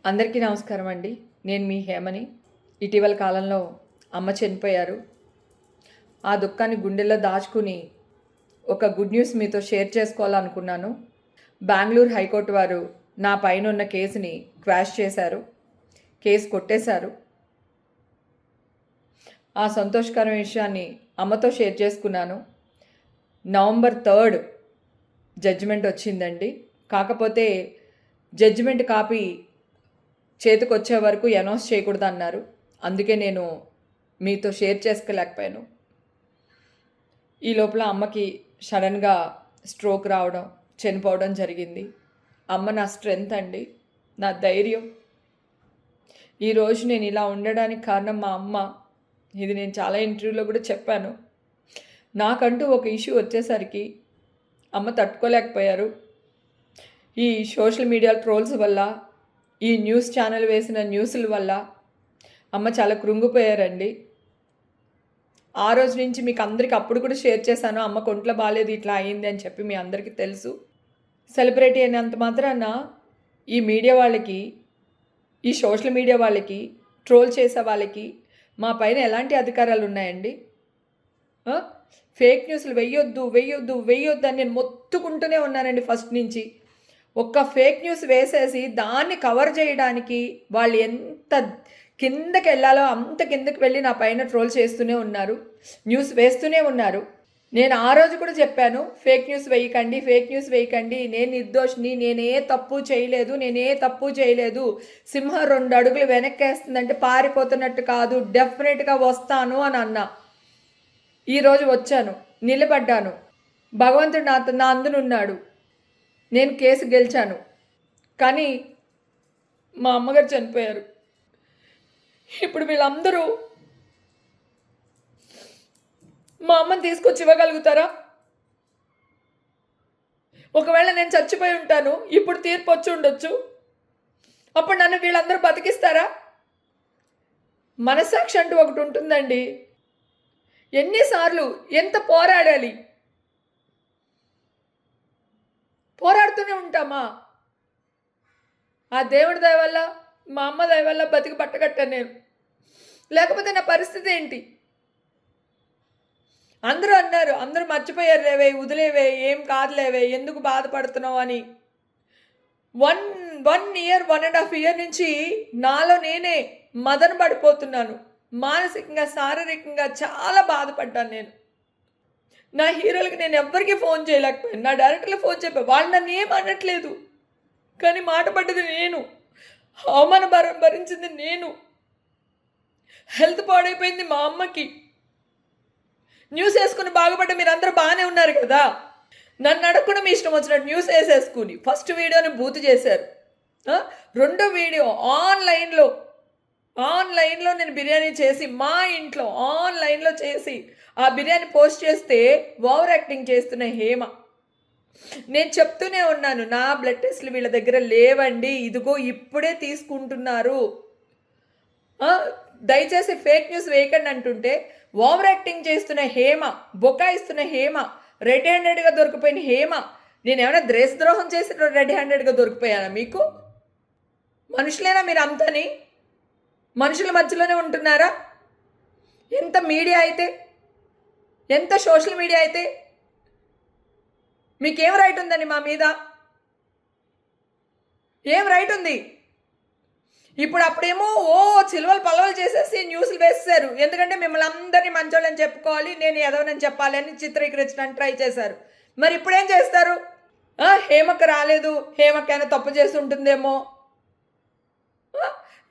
అందరికీ నమస్కారం అండి. నేను మీ హేమని. ఇటీవల కాలంలో అమ్మ చనిపోయారు. ఆ దుఃఖాన్ని గుండెల్లో దాచుకుని ఒక గుడ్ న్యూస్ మీతో షేర్ చేసుకోవాలనుకున్నాను. బెంగళూరు హైకోర్టు వారు నా పైన ఉన్న కేసుని క్వాష్ చేశారు. కేసు కొట్టేశారు. ఆ సంతోషకరమైన విషయాన్ని అమ్మతో షేర్ చేసుకున్నాను. నవంబర్ 3 జడ్జిమెంట్ వచ్చిందండి. కాకపోతే జడ్జిమెంట్ కాపీ చేతికి వచ్చే వరకు అనౌన్స్ చేయకూడదు అన్నారు. అందుకే నేను మీతో షేర్ చేసుకోలేకపోయాను. ఈ లోపల అమ్మకి సడన్గా స్ట్రోక్ రావడం, చనిపోవడం జరిగింది. అమ్మ నా స్ట్రెంగ్త్ అండి, నా ధైర్యం. ఈరోజు నేను ఇలా ఉండడానికి కారణం మా అమ్మ. ఇది నేను చాలా ఇంటర్వ్యూలో కూడా చెప్పాను. నాకంటూ ఒక ఇష్యూ వచ్చేసరికి అమ్మ తట్టుకోలేకపోయారు. ఈ సోషల్ మీడియా ట్రోల్స్ వల్ల, ఈ న్యూస్ ఛానల్ వేసిన న్యూస్ల వల్ల అమ్మ చాలా కృంగిపోయారండి. ఆ రోజు నుంచి మీకు అందరికీ అప్పుడు కూడా షేర్ చేశాను, అమ్మ ఒంట్లో బాగాలేదు, ఇట్లా అయింది అని చెప్పి. మీ అందరికీ తెలుసు. సెలబ్రిటీ అయినంత మాత్రాన ఈ మీడియా వాళ్ళకి, ఈ సోషల్ మీడియా వాళ్ళకి, ట్రోల్ చేసే వాళ్ళకి మా పైన ఎలాంటి అధికారాలు ఉన్నాయండి? ఫేక్ న్యూస్లు వెయ్యొద్దు అని నేను మొత్తుకుంటూనే ఉన్నానండి ఫస్ట్ నుంచి. ఒక్క ఫేక్ న్యూస్ వేసేసి దాన్ని కవర్ చేయడానికి వాళ్ళు ఎంత కిందకి వెళ్ళాలో అంత కిందకి వెళ్ళి నా పైన ట్రోల్ చేస్తూనే ఉన్నారు, న్యూస్ వేస్తూనే ఉన్నారు. నేను ఆ రోజు కూడా చెప్పాను, ఫేక్ న్యూస్ వేయకండి, నేను నిర్దోషిని, నేనే తప్పు చేయలేదు. సింహం 2 అడుగులు వెనక్కేస్తుందంటే పారిపోతున్నట్టు కాదు, డెఫినెట్గా వస్తాను అని అన్నా. ఈరోజు వచ్చాను, నిలబడ్డాను. భగవంతుడు నా అందునున్నాడు. నేను కేసు గెలిచాను. కానీ మా అమ్మగారు చనిపోయారు. ఇప్పుడు వీళ్ళందరూ మా అమ్మని తీసుకొచ్చి ఇవ్వగలుగుతారా? ఒకవేళ నేను చచ్చిపోయి ఉంటాను, ఇప్పుడు తీర్పు వచ్చి ఉండొచ్చు, అప్పుడు నన్ను వీళ్ళందరూ బతికిస్తారా? మనస్సాక్షి అంటూ ఒకటి ఉంటుందండి. ఎన్నిసార్లు ఎంత పోరాడాలి? పోరాడుతూనే ఉంటామా? ఆ దేవుడి దయ వల్ల, మా అమ్మ దయ వల్ల బతికి పట్టగట్టాను నేను. లేకపోతే నా పరిస్థితి ఏంటి? అందరూ అన్నారు, అందరూ మర్చిపోయారు లేవే, వదిలేవే, ఏం కాదులేవే, ఎందుకు బాధపడుతున్నావు అని. 1 ఇయర్ 1.5 ఇయర్ నుంచి నాలో నేనే మదన పడిపోతున్నాను. మానసికంగా, శారీరకంగా చాలా బాధపడ్డాను నేను. నా హీరోలకి నేను ఎవ్వరికీ ఫోన్ చేయలేకపోయాను, నా డైరెక్టర్లు ఫోన్ చెప్పాను, వాళ్ళు నన్ను ఏం అనట్లేదు. కానీ మాట పడ్డది నేను, అవమాన భరించింది నేను, హెల్త్ పాడైపోయింది మా అమ్మకి. న్యూస్ వేసుకుని బాగుపడ్డ మీరందరూ బాగానే ఉన్నారు కదా. నన్ను అడగకుండా మీ ఇష్టం వచ్చినట్టు న్యూస్ వేసేసుకుని ఫస్ట్ వీడియోని బూత్ చేశారు. రెండో వీడియో ఆన్లైన్లో నేను బిర్యానీ చేసి, మా ఇంట్లో ఆన్లైన్లో చేసి ఆ బిర్యానీ పోస్ట్ చేస్తే ఓవర్ యాక్టింగ్ చేస్తున్న హేమ. నేను చెప్తూనే ఉన్నాను, నా బ్లడ్ టెస్ట్లు వీళ్ళ దగ్గర లేవండి, ఇదిగో ఇప్పుడే తీసుకుంటున్నారు, దయచేసి ఫేక్ న్యూస్ వేయకండి అంటుంటే ఓవర్ యాక్టింగ్ చేస్తున్న హేమ, బొకాయిస్తున్న హేమ, రెడ్ హ్యాండెడ్గా దొరికిపోయిన హేమ. నేను ఏమైనా దేశద్రోహం చేసి రెడ్ హ్యాండెడ్గా దొరికిపోయానా? మీకు మనుషులేనా మీరు అంతని? మనుషుల మధ్యలోనే ఉంటున్నారా? ఎంత మీడియా అయితే, ఎంత సోషల్ మీడియా అయితే మీకేం రైట్ ఉందండి మా మీద? ఏం రైట్ ఉంది? ఇప్పుడు అప్పుడేమో చిలువలు పలవలు చేసేసి న్యూస్లు వేసేశారు. ఎందుకంటే మిమ్మల్ని అందరినీ మంచోళ్ళని చెప్పుకోవాలి, నేను ఎదవనని చెప్పాలి అని చిత్రీకరించడానికి ట్రై చేశారు. మరి ఇప్పుడేం చేస్తారు? హేమకు రాలేదు, హేమకైనా తప్పు చేసి ఉంటుందేమో,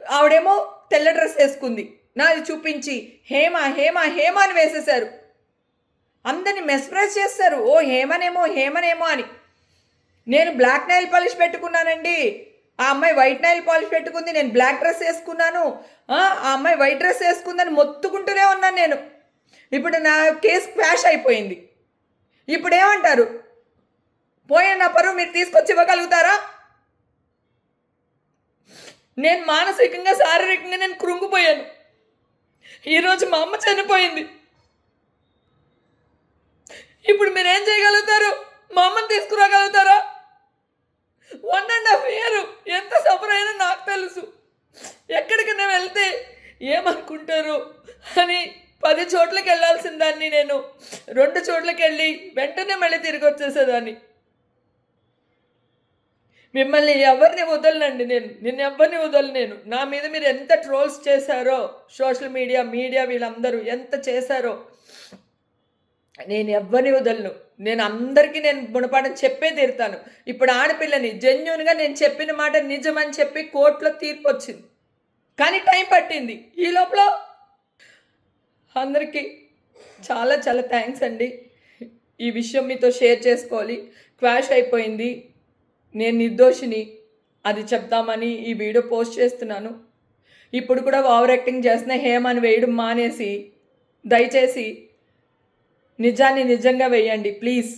ఆవిడేమో తెల్ల డ్రెస్ వేసుకుంది, నాది చూపించి హేమ అని వేసేశారు. అందరిని మెస్ప్రైజ్ చేస్తారు, హేమనేమో అని. నేను బ్లాక్ నైల్ పాలిష్ పెట్టుకున్నానండి, ఆ అమ్మాయి వైట్ నైల్ పాలిష్ పెట్టుకుంది, నేను బ్లాక్ డ్రెస్ వేసుకున్నాను, ఆ అమ్మాయి వైట్ డ్రెస్ వేసుకుందని మొత్తుకుంటూనే ఉన్నాను నేను. ఇప్పుడు నా కేసు క్వాష్ అయిపోయింది. ఇప్పుడు ఏమంటారు? పోయిన నా పరువు మీరు తీసుకొచ్చి ఇవ్వగలుగుతారా? నేను మానసికంగా, శారీరకంగా నేను కృంగిపోయాను. ఈరోజు మా అమ్మ చనిపోయింది. ఇప్పుడు మీరేం చేయగలుగుతారు? మా అమ్మని తీసుకురాగలుగుతారా? 1.5 year ఎంత సఫర్ అయినా నాకు తెలుసు. ఏమనుకుంటారు అని 10 చోట్లకి వెళ్ళాల్సిన దాన్ని నేను 2 చోట్లకి వెళ్ళి వెంటనే మళ్ళీ తిరిగి వచ్చేసేదాన్ని. మిమ్మల్ని ఎవరిని వదలనండి, నిన్ను ఎవరిని వదలను నేను. నా మీద మీరు ఎంత ట్రోల్స్ చేశారో, సోషల్ మీడియా వీళ్ళందరూ ఎంత చేశారో నేను ఎవ్వరిని వదలను. నేను అందరికీ గుణపాఠం చెప్పే తీరుతాను. ఇప్పుడు ఆడపిల్లని జెన్యూన్గా నేను చెప్పిన మాట నిజమని చెప్పి కోర్టులో తీర్పు వచ్చింది, కానీ టైం పట్టింది. ఈ లోపల అందరికీ చాలా చాలా థ్యాంక్స్ అండి. ఈ విషయం మీతో షేర్ చేసుకోవాలి. క్వాష్ అయిపోయింది, నేను నిర్దోషిని అది చెప్తామని ఈ వీడియో పోస్ట్ చేస్తున్నాను. ఇప్పుడు కూడా ఓవర్ యాక్టింగ్ చేస్తున్న హేమని వేయడం మానేసి దయచేసి నిజాన్ని నిజంగా వేయండి ప్లీజ్.